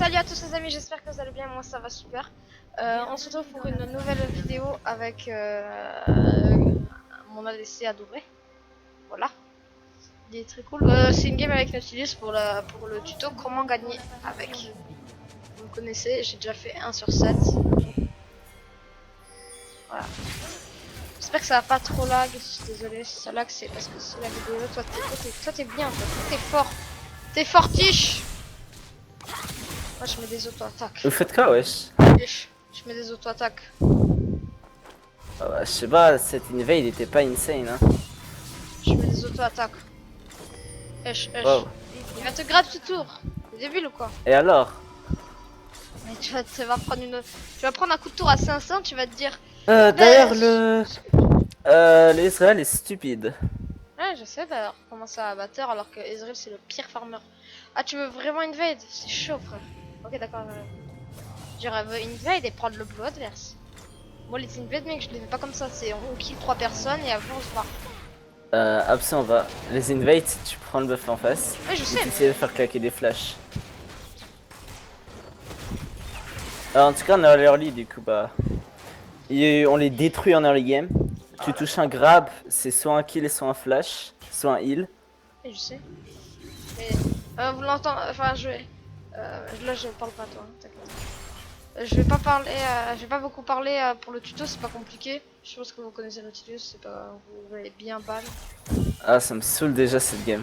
Salut à tous les amis, j'espère que vous allez bien, moi ça va super. On se retrouve pour une nouvelle vidéo avec mon ADC à Douvré. Voilà, il est très cool. C'est une game avec Nautilus pour le tuto comment gagner avec. Vous me connaissez, j'ai déjà fait 1 sur 7. Voilà. J'espère que ça va pas trop lag, je suis désolé si ça lag, c'est parce que c'est la vidéo. Toi t'es bien, toi t'es fort. T'es fortiche. Moi je mets des auto-attaques. Vous faites quoi, wesh? Je mets des auto-attaques. Ah bah, je sais pas, cette invade était pas insane, hein. Je mets des auto-attaques. Wow. Il va te grab ce tour. T'es débile ou quoi? Et alors? Mais tu vas prendre tu vas prendre un coup de tour à 500, tu vas te dire. D'ailleurs, Wesh. l'Israël est stupide. Ouais, je sais d'ailleurs comment ça abatteur alors que Ezreal c'est le pire farmer. Ah, tu veux vraiment invade? C'est chaud, frère. Ok, d'accord. Genre, elle veut invade et prendre le blue adverse. Moi, les invade, mec, je les fais pas comme ça. C'est on kill 3 personnes et après on se barre. Absent, on va. Les invades, tu prends le buff en face. Ouais, je Et sais. tu essaies de faire claquer des flashs. Alors, en tout cas, on est en early, du coup, bah. On les détruit en early game. Tu touches un grab, c'est soit un kill et soit un flash, soit un heal. Et je sais. Mais vous l'entendez. Enfin, là, je parle pas à toi, hein, t'inquiète. Je vais pas parler, je vais pas beaucoup parler pour le tuto, c'est pas compliqué. Je pense que vous connaissez Nautilus, c'est pas, vous allez bien ban. Ah, ça me saoule déjà cette game.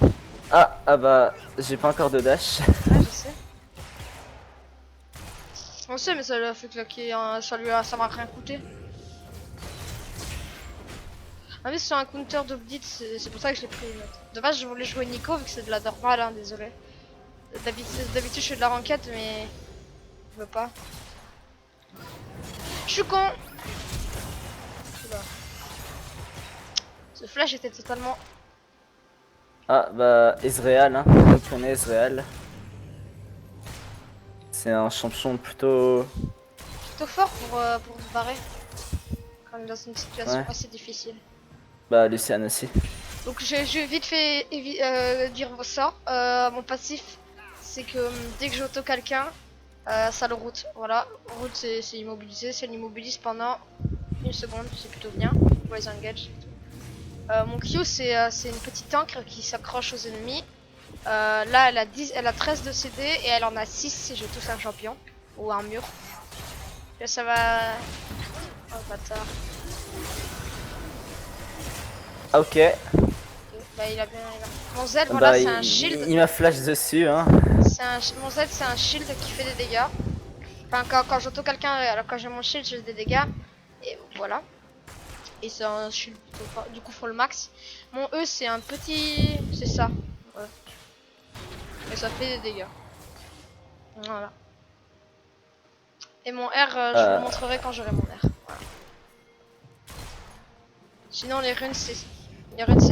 Ah bah, j'ai pas encore de dash. Ouais, je sais. On sait, mais ça lui a fait claquer, ça m'a rien coûté. Ah mais c'est un counter d'Obdit, c'est pour ça que je l'ai pris. De base, je voulais jouer Nico vu que c'est de la normale, hein, désolé. D'habitude, je fais de la ranked, mais je veux pas. Je suis con. Oula. Ce flash était totalement. Ah bah, Ezreal, hein. On connaît Ezreal. C'est un champion plutôt... Plutôt fort pour se barrer. Quand on est dans une situation Ouais. assez difficile. Bah, Lucian aussi. Donc je vais vite fait dire ça. Mon passif, c'est que dès que j'auto quelqu'un, ça le route. Voilà, route c'est immobilisé, ça l'immobilise pendant 1 seconde, c'est plutôt bien. Voice engage. Mon Q c'est une petite encre qui s'accroche aux ennemis. Là elle a 13 de CD et elle en a 6 si je touche un champion ou un mur. Là ça va. Oh bâtard. Ok. Bah il a bien. Mon Z voilà Bah, c'est un shield. il m'a flash dessus, hein. Mon Z c'est un shield qui fait des dégâts. Enfin quand j'auto quelqu'un, alors quand j'ai mon shield j'ai des dégâts. Et voilà. Et c'est un shield plutôt fort. Du coup faut le max. Mon E c'est un petit. C'est ça. Ouais. Et ça fait des dégâts. Voilà. Et mon R je vous le montrerai quand j'aurai mon R. Voilà. Sinon les runes c'est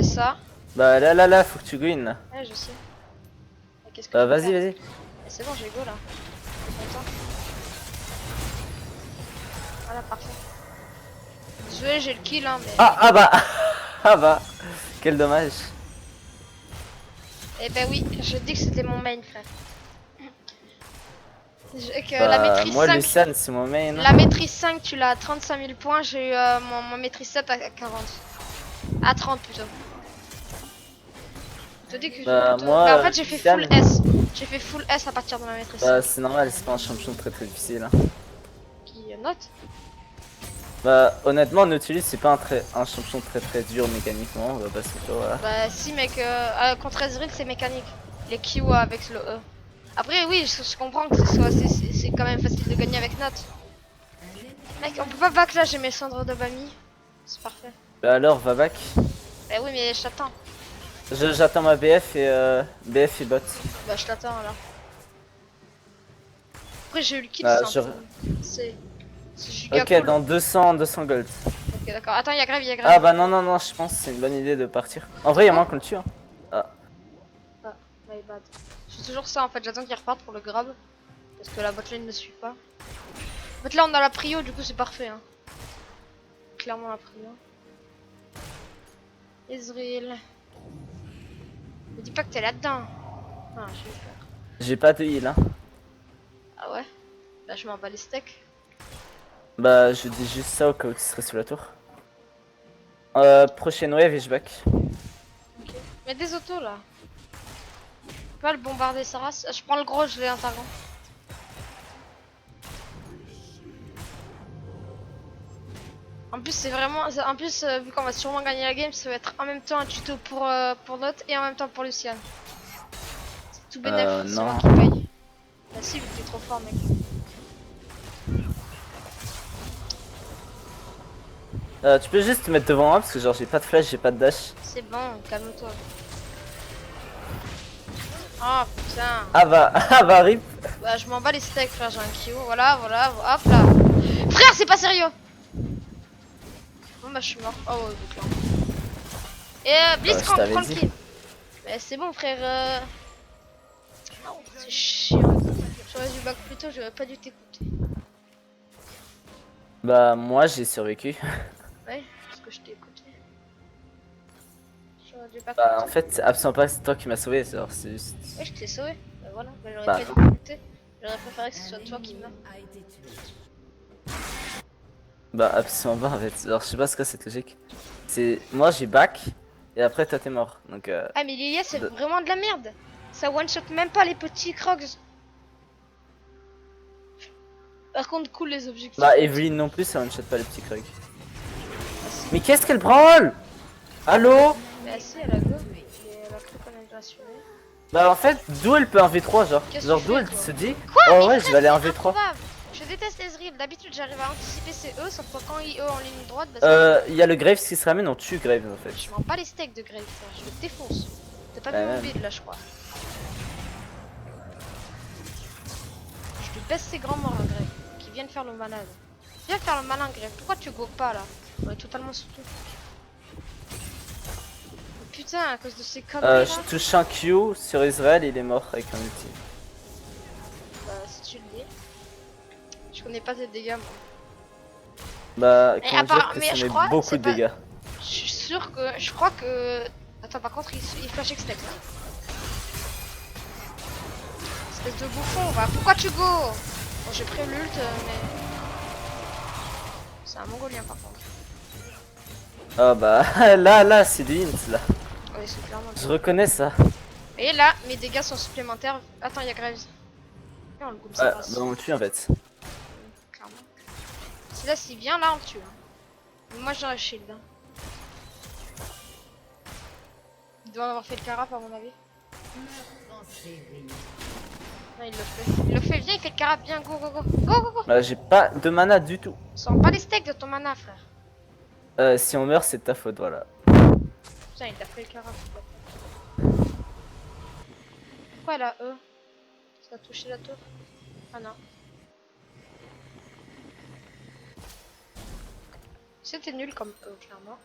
ça. Bah là, faut que tu green là. Ouais je sais. Et qu'est-ce que Bah je peux vas-y, faire? vas-y. C'est bon j'ai go là. Je suis content. Voilà parfait. Désolé j'ai le kill hein mais. Ah bah, ah bah, quel dommage. Eh ben oui, je dis que c'était mon main frère. Que la Bah, maîtrise moi 5, Lucian c'est mon main. la maîtrise 5 tu l'as à 35 000 points, j'ai eu mon maîtrise 7 à 40. À 30 plutôt. Je te dis que Bah plutôt. moi, Bah en fait j'ai fait Lucian, full S. J'ai fait full S à partir de ma maîtrise bah 5. c'est normal, c'est pas un champion très difficile, hein. Qui note. Bah honnêtement, Nautilus c'est pas un champion très dur mécaniquement, on va pas se faire, voilà. Bah si mec, contre Ezreal c'est mécanique. Les Q avec le E. Après oui, je comprends que c'est quand même facile de gagner avec note. Mec, on peut pas back là, j'ai mes cendres de Bami. C'est parfait. Bah alors, va back. Bah oui mais je t'attends. J'attends ma BF et BF et bot. Bah je t'attends alors. Après j'ai eu le kill, Bah, c'est giga Ok, cool. dans 200 gold. Ok d'accord, attends y'a grave, y'a Ah grave. bah non, je pense que c'est une bonne idée de partir. En vrai, il y a moins qu'on le tue, hein. Ah. Ah, my bad. Je fais toujours ça en fait, j'attends qu'il reparte pour le grab. Parce que la botlane ne suit pas. En fait là on a la prio, du coup c'est parfait hein. Clairement la prio. Ezreal. Me dis pas que t'es là-dedans. Ah j'ai eu peur. J'ai pas de heal, hein. Ah ouais. Là je m'en bats les steaks. Bah, je dis juste ça au cas où tu serais sous la tour. Prochaine wave et je back. Ok. Mais des autos là. Je peux pas le bombarder sa race. Je prends le gros, je l'ai un targon. En plus c'est vraiment, en plus vu qu'on va sûrement gagner la game, ça va être en même temps un tuto pour Note et en même temps pour Lucian. C'est tout bénef, c'est moi Non. qui paye. Bah si, vu que t'es trop fort mec. Tu peux juste te mettre devant moi parce que genre j'ai pas de flash, j'ai pas de dash. C'est bon, calme-toi. Oh putain. Ah bah, ah bah rip. Bah je m'en bats les steaks frère, j'ai un Kyo. Voilà, voilà, hop là. Frère, c'est pas sérieux. Bon bah je suis mort. Oh ouais, donc là. Et Blitzcrank, t'avais prends le dit. kill. Mais c'est bon frère. Non, c'est chiant. J'aurais dû back plus tôt, j'aurais pas dû t'écouter. Bah moi j'ai survécu. Ouais, parce que je t'ai écouté. J'aurais dû back Bah en plus tôt. fait, absolument pas, c'est toi qui m'as sauvé, genre c'est juste... Ouais, je t'ai sauvé. Bah voilà, bah, j'aurais Bah, pas dû t'écouter. J'aurais préféré que ce soit toi qui meurt. Bah absolument pas en fait, genre je sais pas ce que cette logique. C'est... Moi j'ai back, et après toi t'es mort, donc Ah mais Lilia c'est de- vraiment de la merde. Ça one shot même pas les petits crocs. Par contre cool les objectifs. Bah Evelyn non plus, ça one shot pas les petits crocs. Mais qu'est-ce qu'elle branle? Allô? Mais si elle a go. Et elle a cru qu'on allait l'assurer. Bah en fait, d'où elle peut un V3 genre? Qu'est-ce Genre que tu d'où fais, elle toi se dit? Quoi? Oh Mais ouais, frère, je vais aller en c'est V3. improbable. Je déteste Ezreal. D'habitude j'arrive à anticiper ses E, sauf que quand il E en ligne droite, bah Il y a le Graves qui se ramène, on tue Graves en fait. je m'en bats les steaks de Grave, frère. Je le défonce. T'as pas Bah, vu mon même. build là, je crois. Je lui baisse ses grands morts, à Grave. Qui viennent faire le malade. Viens faire le malin, Grave. Pourquoi tu go pas là? On est totalement sous tout. Putain, à cause de ces conneries là. Je touche un Q sur Israël, il est mort avec un ulti. Bah, si tu le dis. Je connais pas tes dégâts, moi. Bah, Mais comment dire apparemment- que mais ça je met crois, beaucoup c'est de pas- dégâts. Je suis sûr que. Je crois que. Attends, par contre, il flash extec là. Espèce de bouffon, va. Pourquoi tu go? Bon, j'ai pris l'ult, mais. C'est un mongolien par contre. Ah bah, là, c'est du hint là. Oui, c'est clairement. Je reconnais ça. Et là, mes dégâts sont supplémentaires. Attends, il y a Graves. Et on le coupe, ça Ouais, passe. bah on le tue en fait. Clairement. Si là, s'il vient, là, on le tue. Hein. Moi, j'ai un shield. Hein. Il doit en avoir fait le carap, à mon avis. Non, il le fait. Il le fait, viens, il fait le carap, bien, go, go, go. Go, go, go. Bah, j'ai pas de mana du tout. Sors pas les steaks de ton mana, frère. Si on meurt, c'est de ta faute, voilà. Putain, il t'a fait le carap. Pourquoi elle a E? Ça a touché la tour? Ah non. C'était nul comme E, clairement.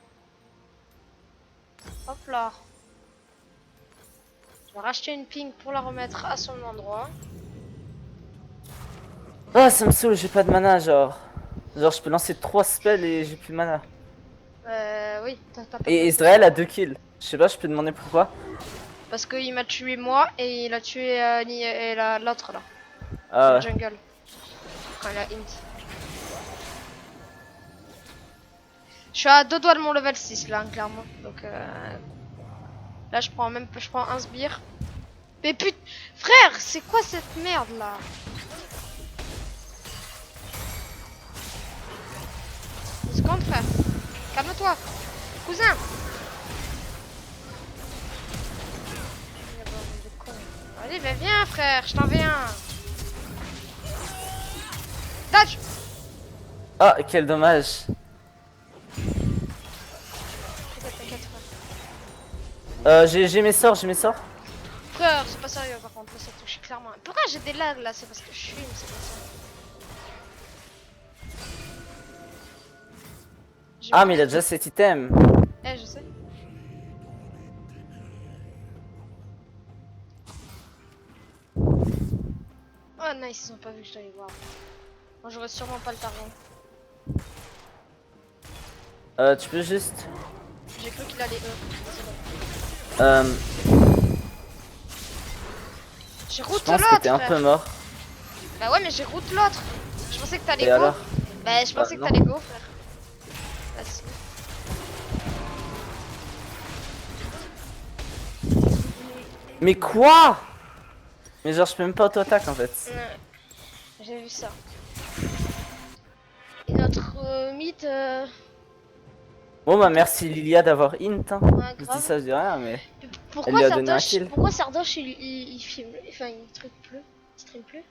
Hop là. Je vais racheter une ping pour la remettre à son endroit. Ah, ça me saoule, j'ai pas de mana, genre. Genre, je peux lancer 3 spells et j'ai plus de mana. Oui, t'as pas. Et Israël a 2 kills. Je sais pas, je peux demander pourquoi. Parce qu'il m'a tué moi et il a tué l'autre là. Ah Le ouais. jungle. Quand il a int. Je suis à 2 doigts de mon level 6 là, hein, clairement. Donc là je prends un sbire. Mais putain, frère, c'est quoi cette merde là? Une seconde frère. Calme-toi. Cousin. Allez, bah viens frère, je t'en vais un. Dodge. Ah, quel dommage. T'inquiète, frère. J'ai mes sorts, Frère, c'est pas sérieux par contre, ça touche clairement. Pourquoi j'ai des lags là? C'est parce que je fume, c'est pas ça. Ah, mais il a déjà cet item. Eh, je sais. Oh nice, ils ont pas vu que je t'allais voir. Moi j'aurais sûrement pas le targon. Tu peux juste... J'ai cru qu'il allait J'ai je route pense l'autre que t'es un peu frère. mort. Bah ouais, mais j'ai route l'autre. Je pensais que t'allais Et go. alors? Bah je pensais que non. t'allais go, frère. Vas-y. Mais quoi? Mais genre, je peux même pas auto-attaque en fait. Ouais, j'ai vu ça. Et notre mythe, Bon bah merci Lilia d'avoir int. Hein. ouais, Je dis grave. ça, je dis rien, mais elle Pourquoi lui a donné un Sardoche, kill. il filme, enfin il truc plus, il stream plus?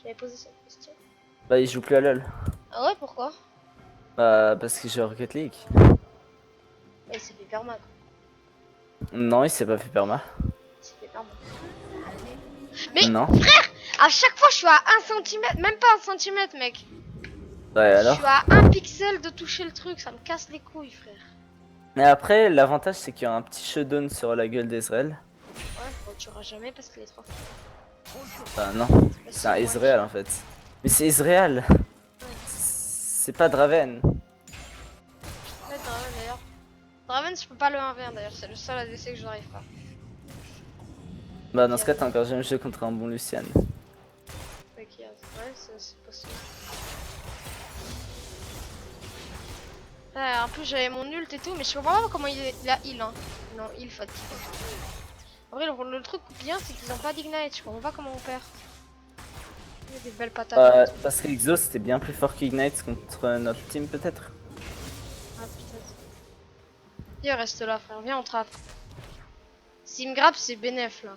J'avais posé cette question. Bah il joue plus à LoL. Ah ouais, pourquoi? Bah parce qu'il joue à Rocket League. Il s'est fait perma quoi. Non, il s'est pas fait perma. Il s'est fait perma. Mais Non. frère, à chaque fois je suis à 1 cm, même pas 1 cm mec. Ouais Je alors. suis à 1 pixel de toucher le truc, ça me casse les couilles frère. Mais après, l'avantage c'est qu'il y a un petit showdown sur la gueule d'Ezreal. Ouais, on tuera jamais parce qu'il est trop fort. Bah non, c'est un Ezreal en fait. Mais c'est Ezreal. C'est pas Draven. Ouais, Draven d'ailleurs. Draven, je peux pas le 1v1 d'ailleurs, c'est le seul ADC que j'arrive pas. Bah dans ce cas, t'as encore jamais joué contre un bon Lucian. Ok, ouais, c'est possible. Ouais, en plus j'avais mon ult et tout, mais je comprends pas comment il a heal hein. Non, heal fatigue. En vrai, le truc bien, c'est qu'ils ont pas d'ignite, je comprends pas comment on perd. Il y a des belles patates. Parce que Exo c'était bien plus fort qu'Ignite contre notre team peut-être. Ah, peut-être. Il reste là, frère, viens, on trappe. S'il me grappe, c'est bénef là.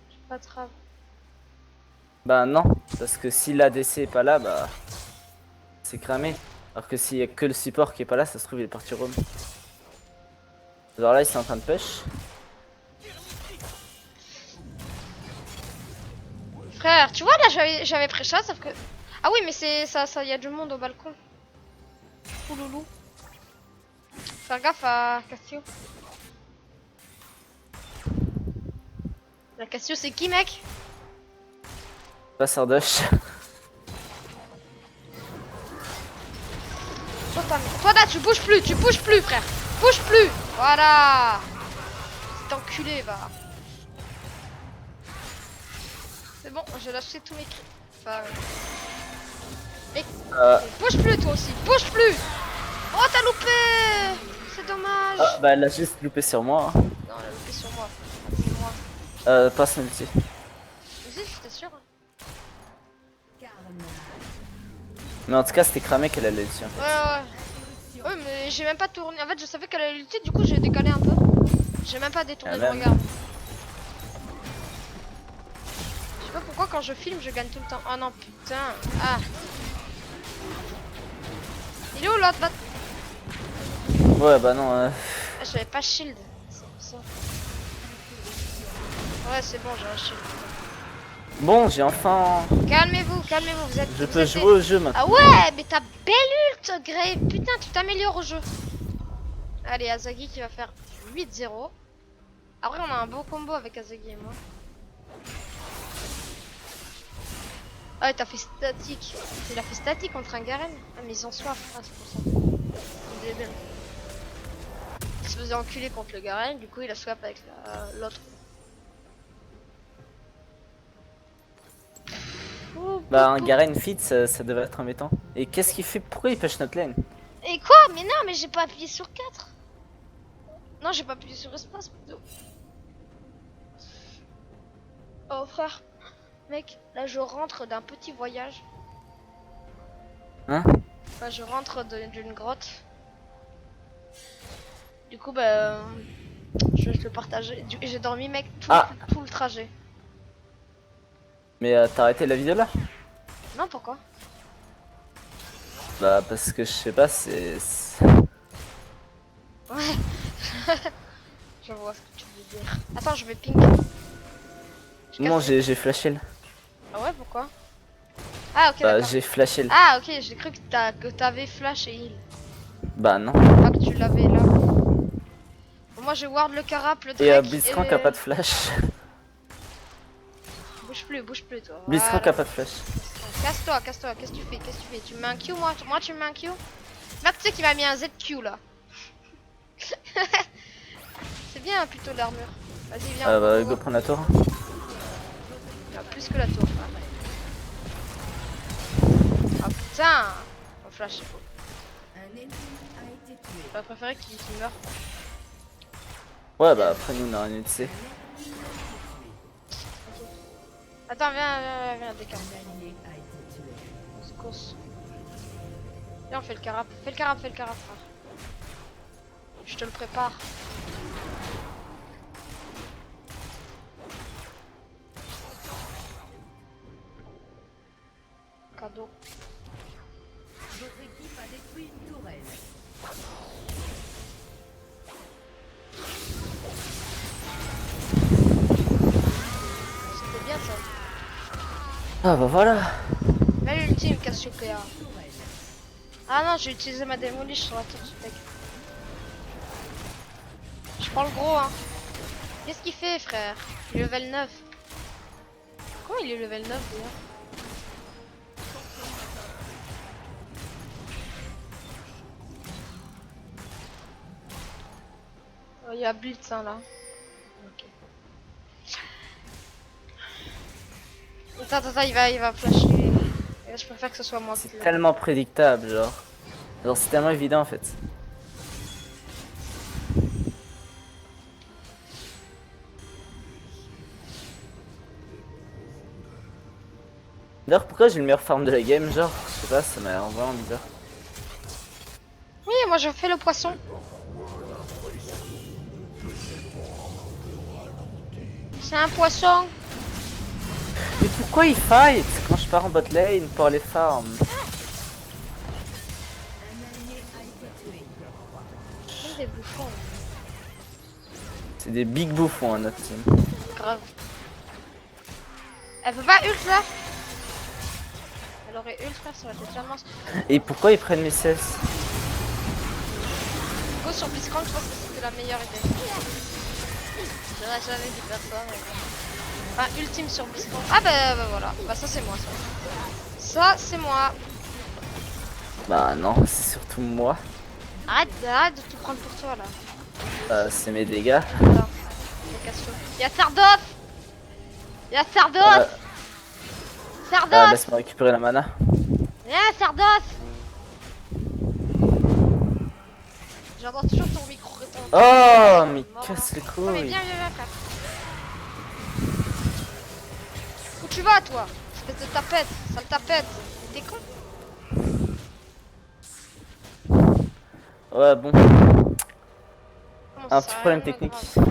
J'ai pas de trappe. Bah non, parce que si l'ADC est pas là, bah c'est cramé. Alors que s'il y a que le support qui est pas là, ça se trouve il est parti roam. Alors là ils sont en train de push. Frère, tu vois là, j'avais pris ça, sauf que. Ah oui, mais c'est ça, y a du monde au balcon. Ouloulou. Faire gaffe à Cassio. La Cassio, c'est qui, mec? Pas Sardoche. Toi là, tu bouges plus, frère. Bouge plus. Voilà. Cet enculé, va. C'est bon, j'ai lâché tous mes cris. Enfin, mec, bouge plus toi aussi, bouge plus. Oh, t'as loupé. C'est dommage. Ah, bah elle a juste loupé sur moi. Hein. Non, elle a loupé sur moi. C'est moi. Passe multi. Vas-y, j'étais sûr. Mais en tout cas c'était cramé qu'elle allait dessus. Ouais. Ouais, mais j'ai même pas tourné. En fait, je savais qu'elle allait lutter, du coup, j'ai décalé un peu. J'ai même pas détourné le regard. Je sais pas pourquoi, quand je filme, je gagne tout le temps. Oh non, putain. Ah. Il est où l'autre? Ouais, bah non. Ah, j'avais pas shield. C'est pour ça. Ouais, c'est bon, j'ai un shield. Bon, j'ai enfin. Calmez-vous, vous êtes. Je peux jouer au jeu maintenant. Ah ouais, mais t'as belle ult, Grey. Putain, tu t'améliores au jeu. Allez, Azagi qui va faire 8-0. Après, on a un beau combo avec Azagi et moi. Ah ouais, t'as fait statique. Il a fait statique contre un Garen. Ah, mais ils ont soif. Ah, c'est pour ça. C'est débile. Il se faisait enculer contre le Garen, du coup, il a swap avec l'autre. Bah un Garen fit ça devait être embêtant. Et qu'est-ce qu'il fait? Pourquoi il push notre lane? Et quoi? Mais non, mais j'ai pas appuyé sur 4. Non, j'ai pas appuyé sur espace plutôt. Oh frère. Mec, là je rentre d'un petit voyage. Hein? Enfin, je rentre d'une grotte. Du coup, bah, je vais te le partager. J'ai dormi, mec, tout le trajet. Mais t'as arrêté la vidéo là? Non, pourquoi? Bah parce que je sais pas, c'est... Ouais. Je vois ce que tu veux dire. Attends, je vais ping. Bon, j'ai flashé là. Ah ouais, pourquoi? Ah, ok, Bah d'accord. j'ai flashé là. Ah, ok, j'ai cru que t'avais flash et heal. Bah non. Pas que tu l'avais là. Bon, moi, je ward le carap, le Drake. Et Blitzcrank a pas de flash. Bouge plus, toi. Blitzcrank a pas de flash. Casse-toi, qu'est-ce que tu fais? Tu me mets un Q, moi tu me mets un Q? Là, tu sais qu'il m'a mis un ZQ là. C'est bien plutôt l'armure. Vas-y, viens. Bah go prendre la tour. plus que la tour. Ah putain! Mon flash c'est faux. J'aurais préféré qu'il meure. Ouais, bah après, nous, on a rien eu de C. Attends, viens, décale. Course. Viens, on fait le carap. Fais le carap, frère. Je te le prépare. Cadeau. Votre équipe a détruit une tourelle. C'était bien ça. Ah bah voilà. Là, l'ultime Cassiopeia. Ah non, j'ai utilisé ma démoliche sur la tour du mec. Je prends le gros, hein. Qu'est-ce qu'il fait, frère? Il est level 9. Comment il est level 9 d'ailleurs? Oh, il y a Blitz hein, là. Ok. Attends, il va flasher. Et je préfère que ce soit moi qui C'est le- tellement prédictable, genre. Genre, c'est tellement évident en fait. D'ailleurs, pourquoi j'ai le meilleur farm de la game, genre? Je sais pas, ça m'a l'air vraiment bizarre. Oui, moi je fais le poisson. C'est un poisson. Mais pourquoi il fight quand je pars en bot lane pour aller farm? C'est des bouffons. C'est des big bouffons, hein, notre team. Grave. Elle peut pas ult là? Elle aurait ult frère, ça aurait été tellement... Et pourquoi ils prennent mes cess? Go sur Blitzcrank, je pense que c'était la meilleure idée. J'aurais jamais dû faire ça. Mais... Enfin, ultime sur Blitzcrank. Ah bah voilà, bah ça c'est moi ça. Ça c'est moi. Bah non, c'est surtout moi. Arrête de tout prendre pour toi là. C'est mes dégâts. Putain, Y'a Sardoff. Y'a Sardoff. Sardoff. Laisse-moi récupérer la mana. Viens Sardoff. J'entends toujours ton micro. Oh, mais Mort. casse les Non mais couilles. viens frère. Où tu vas toi? Espèce de tapette, sale tapette. T'es con? Ouais, bon. Comment Un ça petit sert à problème rien, technique. grave.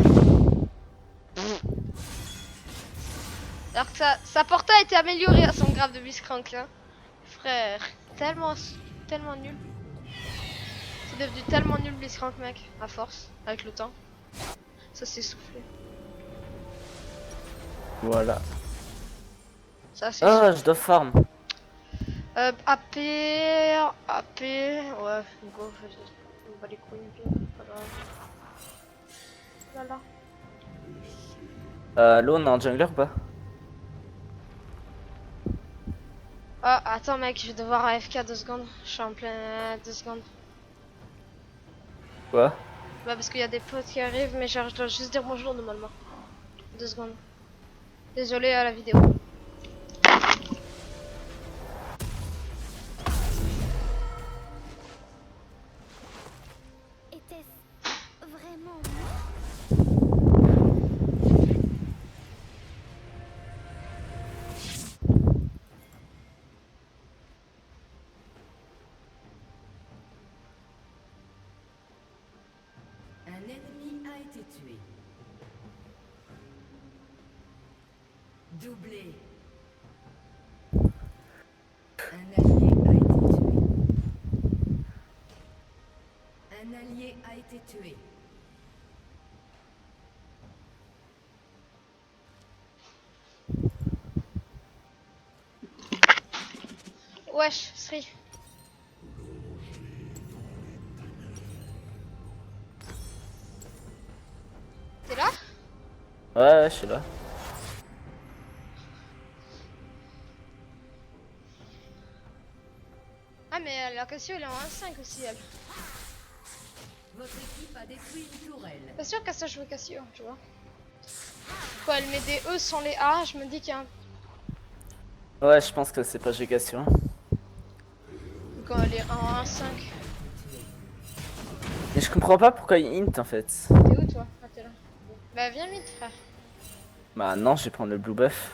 Alors que sa portée a été améliorée à son grave de Blitzcrank hein. Frère, tellement nul. C'est devenu tellement nul Blitzcrank mec, à force, avec le temps. Ça s'est soufflé. Voilà. Ça c'est Ah, je dois farm. AP, ouais, go, on va les couilles un peu, pas grave. Voilà. Là, on est en jungler ou pas? Ah, attends mec, je vais devoir AFK 2 secondes. Je suis en plein 2 secondes. Quoi? Bah parce qu'il y a des potes qui arrivent, mais genre je dois juste dire bonjour normalement. 2 secondes. Désolé à la vidéo. Était-ce vraiment un ennemi a été tué. Doublé. Un allié a été tué. Un allié a été tué. Wesh, Sri. T'es là? Ouais, je suis là. Ah mais la Cassio elle est en 1-5 aussi elle. Votre équipe a détruit une tourelle. Pas sûr qu'à ça je veux Cassio, tu vois. Quand elle met des E sans les A, je me dis qu'il y a un... Ouais, je pense que c'est pas Gécation. Quand elle est 1-1-5. Mais je comprends pas pourquoi il int en fait. T'es où toi? Ah, t'es là. Bah viens vite frère. Bah non, je vais prendre le blue buff.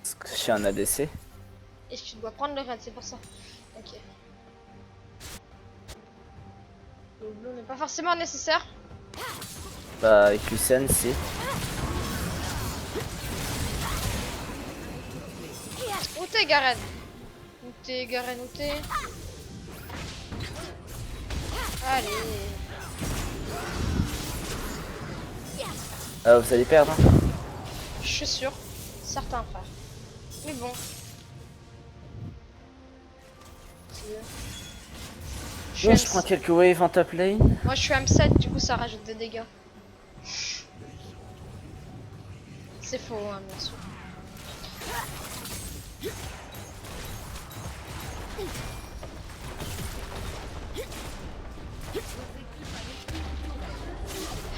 Parce que je suis un ADC. Et tu dois prendre le raid, c'est pour ça. Ok. Le bleu n'est pas forcément nécessaire. Bah avec Lucian, si. Où t'es Garen? Où t'es Garen? Où t'es? Allez. Vous allez perdre. Hein. Je suis sûr. Certain frère. Mais bon. Bon, je prends quelques waves en top lane. Moi je suis M7, du coup ça rajoute des dégâts. C'est faux, hein, bien sûr.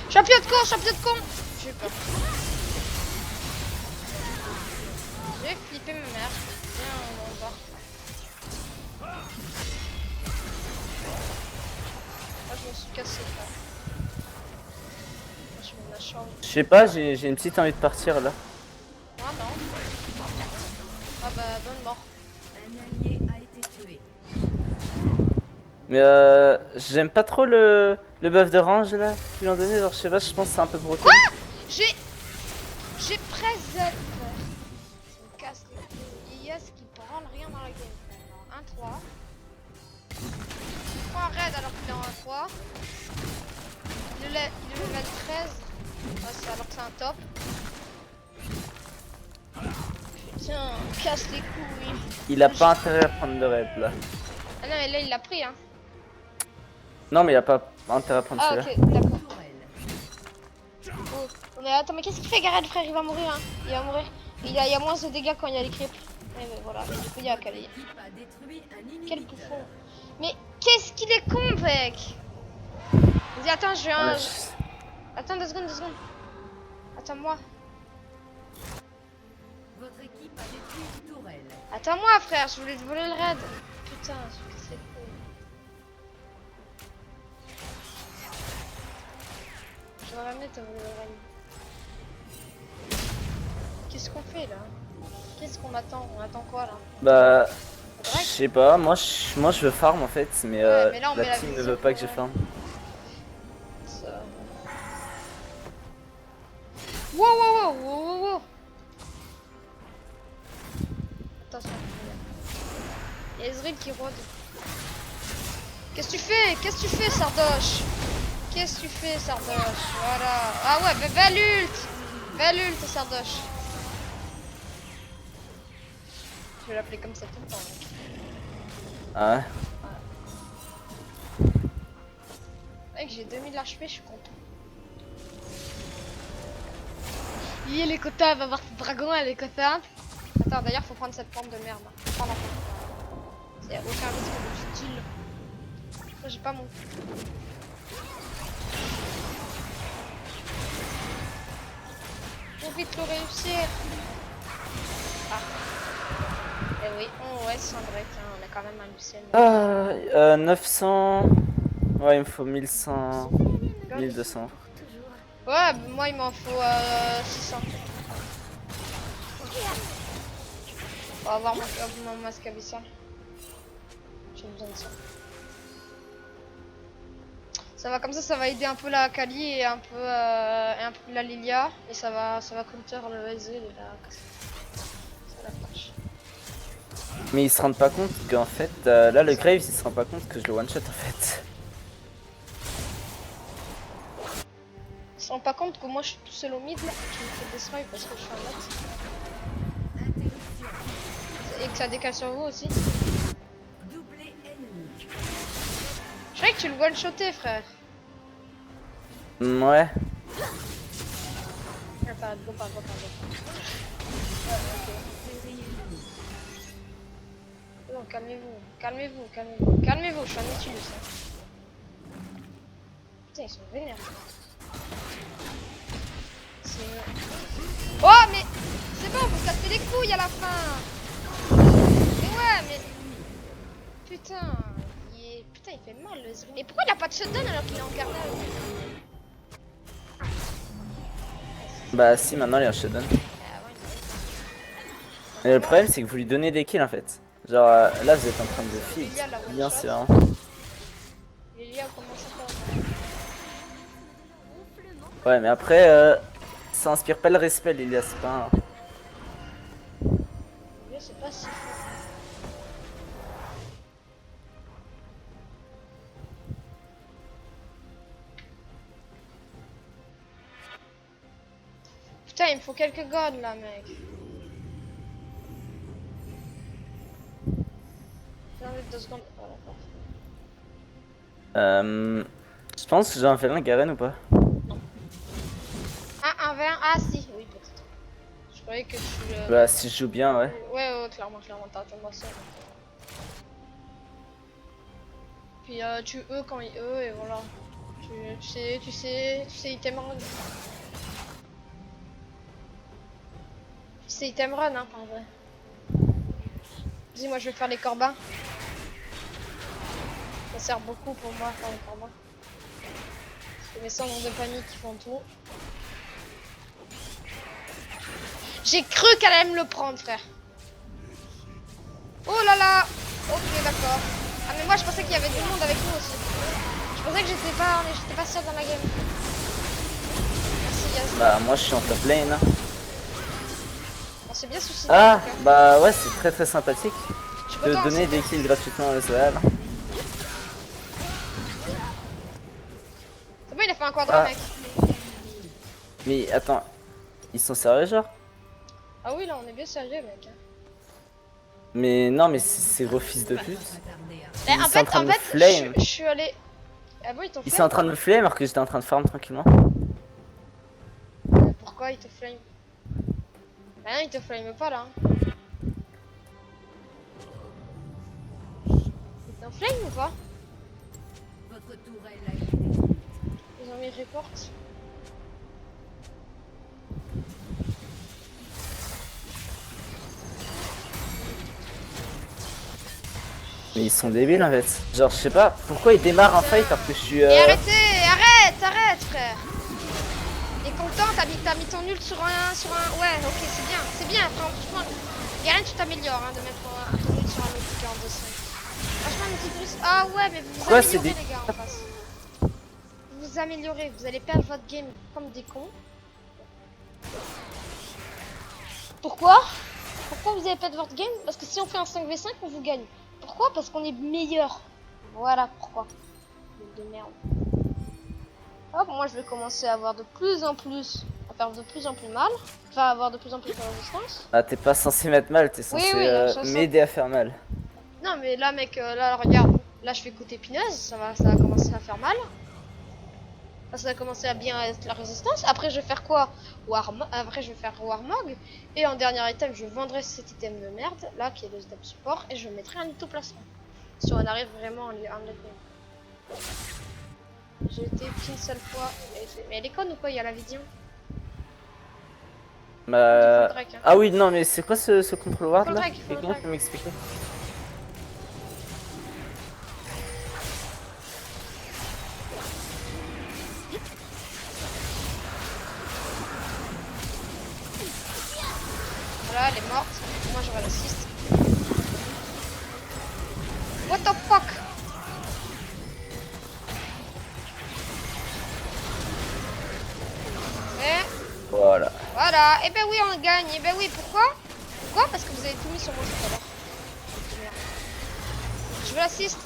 Champion de con, champion de con. J'ai peur. J'ai flippé ma mère. Viens, on va voir. Ah, je me suis cassé là. Je mets la chambre. Je sais pas, j'ai une petite envie de partir là. Ah non. Ah bah bonne mort. Un allié a été tué. Mais j'aime pas trop le buff de range là qu'ils ont donné. Genre, je sais pas, je pense que c'est un peu broken. J'ai press Z frère. Ça me casse les couilles. IS qui prend rien dans la game. 1-3. Il prend un raid alors qu'il est en 1-3. Il est level 13. Ah, c'est alors que c'est un top. Putain, casse les couilles. Il a pas intérêt à prendre le raid là. Ah non mais là il l'a pris hein. Non, mais il a pas intérêt à prendre Ah celui-là. ok, d'accord. Tourelle. Oh. Mais attends mais qu'est-ce qu'il fait Garen frère? Il va mourir hein. Il va mourir. Il y a moins de dégâts quand il y a les creeps. Et ben voilà, et du coup il y a Kali. L'équipe a détruit un Quel inhibiteur. bouffon. Mais qu'est-ce qu'il est con mec. Vas-y attends je vais On un... a- Attends 2 secondes. Attends-moi. Votre équipe a détruit une tourelle. Attends-moi frère, je voulais te voler le raid. Putain, je casse les couilles. Je vais ramener te voler le raid. Qu'est-ce qu'on fait là? Qu'est-ce qu'on attend? On attend quoi là? Bah, je Direct. sais pas. Moi, je veux farm en fait, mais, Ouais, mais là, on met la la team ne vision veut pas que je pour, farm. Ça. Wow. Attention. Il y a Ezreal qui rôde. Qu'est-ce que tu fais, Sardoche? Qu'est-ce que tu fais, Sardoche? Voilà. Ah ouais, bah, belle ult, Sardoche. Je vais l'appeler comme ça tout le temps. Mec. Ah ouais. Mec, j'ai 2000 HP, je suis content. Les quotas, va voir ce dragon, les quotas. Attends, d'ailleurs, faut prendre cette plante de merde. Prends la plante. Il y a aucun risque de style. Ça, j'ai pas mon. Faut vite le réussir. Ah. Eh oui, ouais, c'est vrai, tiens, on a quand même un Lucien. 900. Ouais, il me faut 1100. 1200. Ouais, bah, moi il m'en faut 600. On va avoir mon masque abyssal. J'ai besoin de ça. Ça va comme ça va aider un peu la Kali et un peu la Lilia. Et ça va counter le Ezreal et la casse. C'est la tâche. Mais ils se rendent pas compte qu'en fait, là le Graves il se rend pas compte que je le one shot en fait. Ils se rendent pas compte que moi je suis tout seul au mid là. Je me fais destroy parce que je suis un mat. Et que ça décale sur vous aussi. Doublé ennemi. Je croyais que tu le one shotais frère. Ouais. Go pas. Série ennemie. Non, calmez-vous, je suis un Nautilus. Putain, ils sont vénères. Oh, mais c'est bon, vous cassez les couilles à la fin. mais. Putain, putain, il fait mal le Zrim. Mais pourquoi il a pas de shutdown alors qu'il est en garde? Bah si, maintenant il y a un shutdown. Mais le problème c'est que vous lui donnez des kills en fait. Genre là vous êtes en train de feed. Lilia l'a one Bien shot. sûr. Lilia commence à faire. Ouais mais après ça inspire pas le respect Lilia, c'est pas un... Lilia, c'est pas si fort. Putain, il me faut quelques gods là, mec. J'enlève 2 secondes. Voilà, parfait. Je pense que j'ai un félin Garen ou pas? Ah, un vin. Ah, si, oui, peut-être. Je croyais que tu. Bah si je joue bien ouais. Ouais, clairement, t'as moi ça. Puis tu E quand il E et voilà. Tu sais, item run. C'est item run, hein, par vrai. Vas-y, moi je vais faire les corbins. Ça sert beaucoup pour moi faire les corbins. C'est mes cendres de panique qui font tout. J'ai cru qu'elle allait me le prendre, frère. Oh là là. Ok, d'accord. Ah mais moi je pensais qu'il y avait du monde avec nous aussi. Je pensais que j'étais pas seule dans la game. Merci Yas. Bah moi je suis en top lane. Hein. On s'est bien suicidé. Ah bah ouais c'est très sympathique. Je suis De content, donner des kills gratuitement au Zoal. C'est bon, il a fait un quadra, Ah. mec. Mais attends, ils sont sérieux genre? Ah oui, là on est bien sérieux, mec. Mais non mais c'est gros fils de pute. Mais Ils en sont fait, en train de me flame. je suis allé. Ah bon, ils t'ont Ils sont flame? en train de me flame alors que j'étais en train de farm tranquillement. Pourquoi ils te flame? Bah non, ils te flame pas là. Ils t'ont flame ou pas? Votre tourelle a été détruite. Ils ont mis report. Mais ils sont débiles en fait. Genre je sais pas pourquoi ils démarrent un fight alors que je suis... Et arrête, frère. Il est content, t'as mis ton nul sur un. Ouais, ok, c'est bien, franchement. Garen, tu t'améliores hein, de mettre ton nul sur un autre qui est en 2-5. Franchement, un petit plus. Ah ouais, mais vous vous Pourquoi c'est améliorez, les gars, en face. Vous vous améliorez, vous allez perdre votre game comme des cons. Pourquoi vous allez perdre votre game? Parce que si on fait un 5v5, on vous gagne. Pourquoi? Parce qu'on est meilleur. Voilà pourquoi. De merde. Hop, moi je vais commencer à avoir de plus en plus, à faire de plus en plus mal, enfin avoir de plus en plus de résistance. Ah t'es pas censé mettre mal, t'es censé Oui, je sais. m'aider à faire mal. Non mais là mec, là regarde, là je fais côté épineuse, ça va commencer à faire mal. Là, ça va commencer à bien être la résistance. Après je vais faire quoi? Après je vais faire Warmog. Et en dernier item je vendrai cet item de merde, là qui est le step support, et je mettrai un lithoplacement. Si on arrive vraiment en late game. J'ai été qu'une seule fois. Mais elle est conne ou quoi? Il y a la vision. Bah... Drake, hein. Ah oui non mais c'est quoi ce control ward Faut le là? Drake, faut le Quelqu'un Drake. peut m'expliquer? Voilà, elle est morte. Moi j'aurai l'assist. What the fuck? Voilà. Voilà, et ben oui, on gagne. Et ben oui, pourquoi? Pourquoi? Parce que vous avez tout mis sur moi tout à l'heure. Je veux l'assist.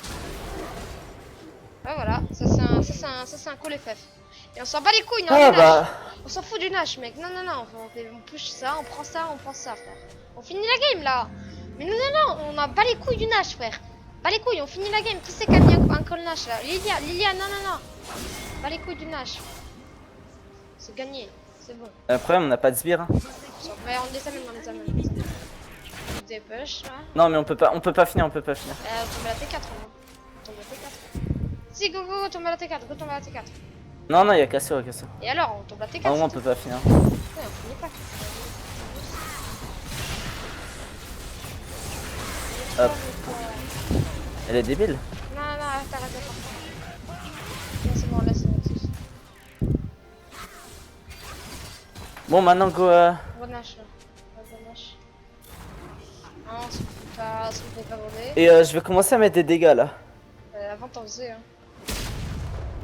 Ah voilà, ça c'est un call FF. Et on s'en bat les couilles, non? Ah du bah... Nash. On s'en fout du Nash, mec. Non, on push ça, on prend ça, frère. On finit la game là. Mais non, on a pas les couilles du Nash, frère. Pas les couilles, on finit la game. Qui c'est qui a mis un call Nash là? Lilia, non. Pas les couilles du Nash. C'est gagné, c'est bon. Le problème on n'a pas de sbire. Hein. Ouais, on les amène. Des push là. Non mais on peut pas finir, On tombe à la T4 moi. On tombe à la T4. Si, go, tombe à la T4, Non il y a Cassio, Et alors, on tombe à la T4. Ah non on c'est peut pas finir. tout. Ouais, on finit pas. Hop. quoi. Elle est débile. Non, non, arrête, arrête, arrête. Non, c'est bon, laisse. Bon, maintenant go. Bonache, là. Ouais, Bonache. Non, ça me fait pas voler. Et je vais commencer à mettre des dégâts là. Avant, t'en faisais, hein.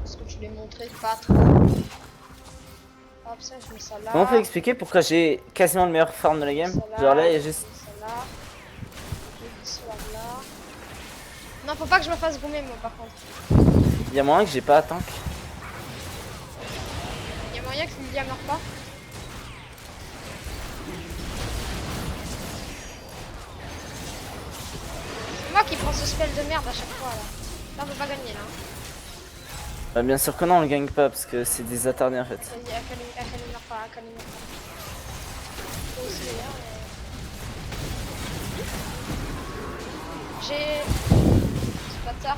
Parce que tu l'ai montré pas trop. Hop, ça, je mets ça là. Comment on peut expliquer pourquoi j'ai quasiment le meilleur farm de la game? Ça là, Genre là, il y a juste. ça là. Je mets ça là. Non, faut pas que je me fasse gommer, moi, par contre. Il y a moyen que j'ai pas à tank. Y'a moyen que Lilia meure pas. C'est moi qui prends ce spell de merde à chaque fois, là. Là, on peut pas gagner, là. Bah, bien sûr que non, on le gagne pas parce que c'est des attardés en fait. Vas-y, Akali meurt pas, Akali meurt pas. Faut aussi, hein, mais... J'ai... C'est pas tard.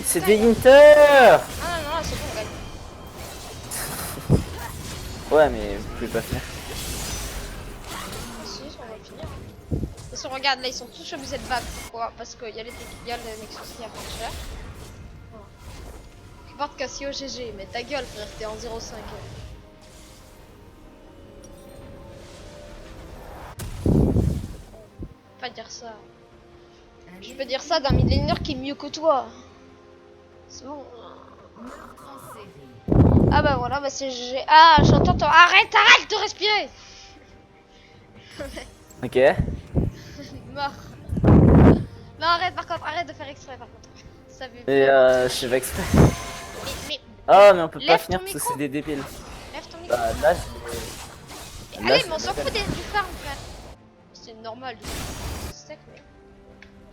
C'est des Inter! Ah non, non, c'est bon, on gagne. Ouais, mais vous pouvez pas finir. Ah, si, on va finir. De toute façon, regarde, là, ils sont tous obligés de battre. Pourquoi? Parce qu'il y a le Nexus qui apporte cher. Voilà. Tu portes Cassio GG, mais ta gueule, frère, t'es en 0,5. Pas dire ça. Je peux dire ça d'un millénaire qui est mieux que toi. C'est bon. Meurtre en série. Ah bah voilà, bah c'est GG. Ah, j'entends ton... Arrête, arrête de respirer. Ok. Mort. Non, arrête, par contre, arrête de faire exprès, par contre. Ça veut Et bien. je vais exprès. Mais Ah, mais on peut pas Lève finir ton parce que micro. c'est des débiles. lève ton micro. Bah là, je là, Allez, je mais on s'en m'appelle. fout du farm, frère. C'est normal du steak, mais...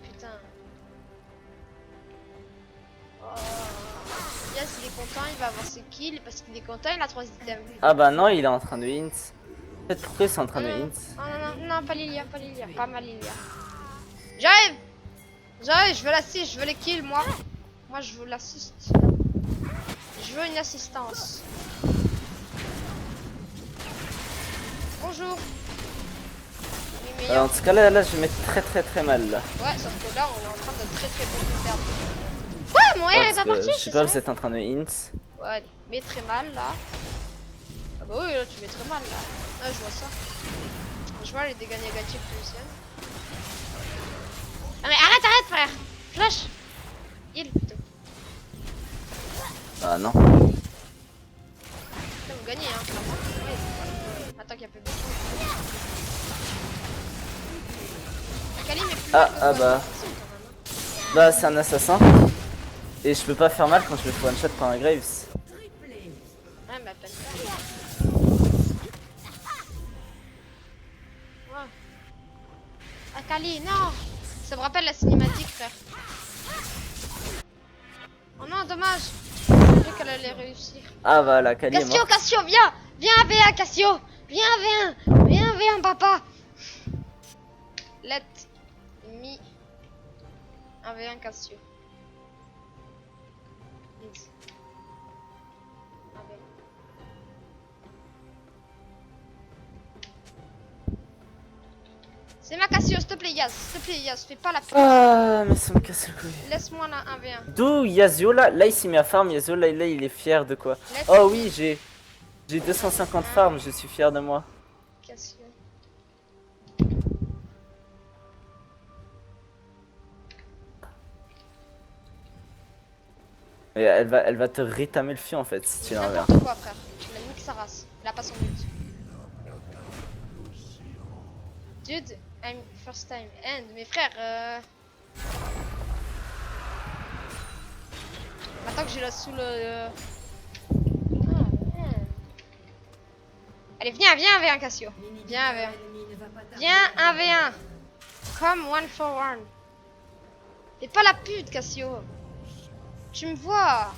Putain. Oh. Yes, il est content, il va avoir ses kills parce qu'il est content, il a 3 items. Ah bah non, il est en train de hint. Peut-être pourquoi c'est en train de Non, hint. non, non, pas Lilia, pas ma Lilia. J'arrive. J'arrive, je veux l'assist, je veux les kills, moi. Moi, je veux l'assist. Je veux une assistance. Bonjour. Les meilleurs. En tout cas là, je vais mettre très mal là. Ouais, sauf que là, on est en train de très bien perdre. Ouais, mon R est Parce pas que, parti, je sais c'est pas, ça? vous êtes en train de hint. Ouais, mais très mal là. Ah bah oui, là tu mets très mal là. Ah, je vois ça. Je vois les dégâts négatifs du ciel. Ah mais arrête frère. Flash. Heal plutôt. Ah non. Là, vous gagnez hein, clairement. Ouais. Attends qu'il y a plus de temps. Akali mais plus Ah, mal que ah toi, bah. c'est quand même, hein. Bah c'est un assassin. Et je peux pas faire mal quand je me fais one shot par un Graves. Triplé. Ouais, mais à peine pas. Ouais. Akali, non. Ça me rappelle la cinématique, frère. Oh non, dommage. Je pensais qu'elle allait réussir. Ah bah la Kali est Cassio, morte. Cassio, viens. Viens V1, Cassio. Viens V1. Viens V1, papa. Let me un V1 Cassio. Please. Un V1. C'est ma Cassio, s'il te plaît, Yaz. S'il te plaît, Yaz. Fais pas la pute. Ah mais ça me casse le couille. Laisse-moi là un V1. D'où Yasuo là? Là il s'est mis à farm. Yasuo là il est fier de quoi? Laisse Oh oui, j'ai 250 farms, je suis fier de moi. Cassio. Et elle va te rétamer le fion en fait si tu l'enverras. N'importe quoi, frère. Il a nique sa race. Il a pas son but. Dude, I'm first time. And, mes frères, Attends que j'ai la sous le... Ah, man. Allez, viens, viens, V1, Cassio. Viens, V1. Viens, un V1. Come one for one. Fais pas la pute, Cassio. Tu me vois.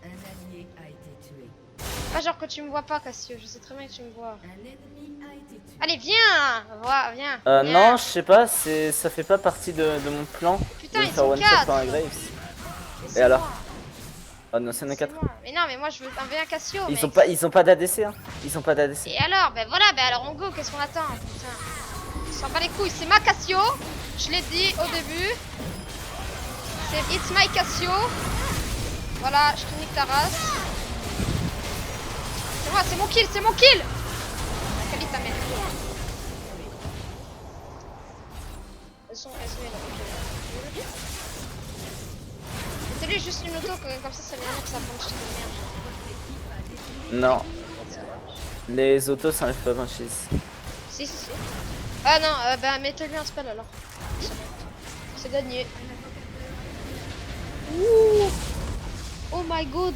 Un allié a été tué. Pas genre que tu me vois pas, Cassio. Je sais très bien que tu me vois. Un ennemi a été tué. Allez, viens. Viens. Non, viens. je sais pas, ça fait pas partie de mon plan. Putain, de me ils faire sont one shot par un 4. Graves. Et alors? Oh non, c'est un 4. Mais non, mais moi je veux un V1 Cassio. Ils mec. ont pas d'ADC hein. Ils ont pas d'ADC. Et alors, ben voilà, ben alors on go, qu'est-ce qu'on attend? Putain. On s'en bat les couilles, c'est ma Cassio. Je l'ai dit au début. C'est It's My Cassio. Voilà, je te nique ta race. C'est moi, c'est mon kill, c'est mon kill. Quelle ta mère. Elles sont là. Mettez-lui juste une auto, comme ça vient que ça punch de merde. Non. Les autos ça enlève pas franchise. Si. Ah non, bah mettez-lui un spell alors. C'est gagné. Ouh. Oh my god.